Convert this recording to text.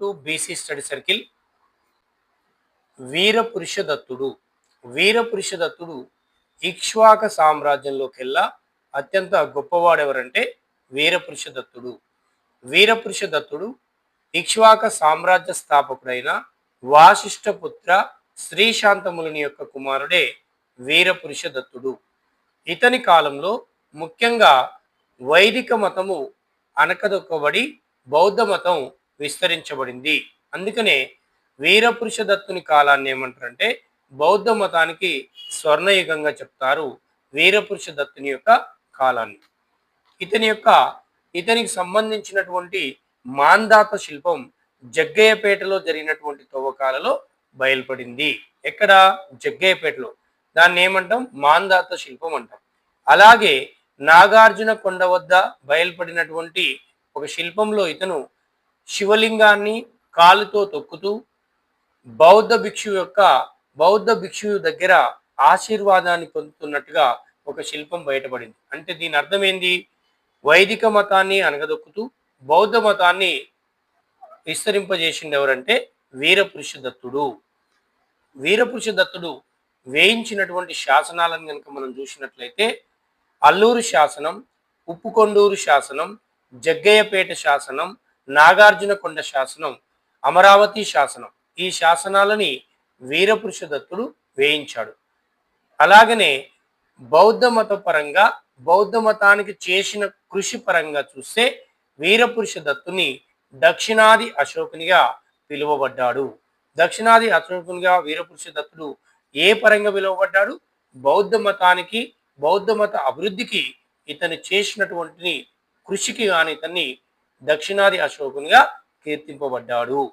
To BC study circle. వీరపురుషదత్తుడు. వీరపురుషదత్తుడు ఇక్ష్వాక సామ్రాజ్యంలోకెల్లా అత్యంత గొప్పవాడెవరంటే వీరపురుషదత్తుడు. వీరపురుషదత్తుడు ఇక్ష్వాక సామ్రాజ్య స్థాపకుడైన వాసిష్ఠపుత్ర శ్రీశాంతముని యొక్క కుమారుడే వీరపురుషదత్తుడు. ఇతని కాలంలో ముఖ్యంగా వైదిక మతము అణకదొక్కబడి బౌద్ధ మతం విస్తరించబడింది. అందుకనే వీరపురుషదత్తుని కాలాన్ని ఏమంటారంటే బౌద్ధ మతానికి స్వర్ణయుగంగా చెప్తారు వీరపురుషదత్తుని యొక్క కాలాన్ని. ఇతనికి సంబంధించినటువంటి మాందాత శిల్పం జగ్గయ్యపేటలో జరిగినటువంటి తవ్వకాలలో బయలుపడింది. ఎక్కడ? జగ్గయ్యపేటలో. దాన్ని ఏమంటాం? మాందాత శిల్పం అంటాం. అలాగే నాగార్జున కొండ వద్ద బయలుపడినటువంటి ఒక శిల్పంలో ఇతను శివలింగాన్ని కాలుతో తొక్కుతూ బౌద్ధ భిక్షువు దగ్గర ఆశీర్వాదాన్ని పొందుతున్నట్టుగా ఒక శిల్పం బయటపడింది. అంటే దీని అర్థం ఏంది? వైదిక మతాన్ని అనగదొక్కుతూ బౌద్ధ మతాన్ని విస్తరింపజేసింది ఎవరంటే వీరపురుషదత్తుడు. వీరపురుషదత్తుడు వేయించినటువంటి శాసనాలను కనుక మనం చూసినట్లయితే అల్లూరు శాసనం, ఉప్పుకొండూరు శాసనం, జగ్గయ్యపేట శాసనం, నాగార్జున కొండ శాసనం, అమరావతి శాసనం, ఈ శాసనాలని వీరపురుషదత్తుడు వేయించాడు. అలాగనే బౌద్ధ మతానికి చేసిన కృషి పరంగా చూస్తే వీరపురుషదత్తుని దక్షిణాది అశోకునిగా పిలువబడ్డాడు. దక్షిణాది అశోకునిగా వీరపురుషదత్తుడు ఏ పరంగా పిలువబడ్డాడు? బౌద్ధ మత అభివృద్ధికి ఇతను చేసినటువంటి కృషికి గాని ఇతన్ని దక్షిణాది అశోకునిగా కీర్తింపబడ్డాడు.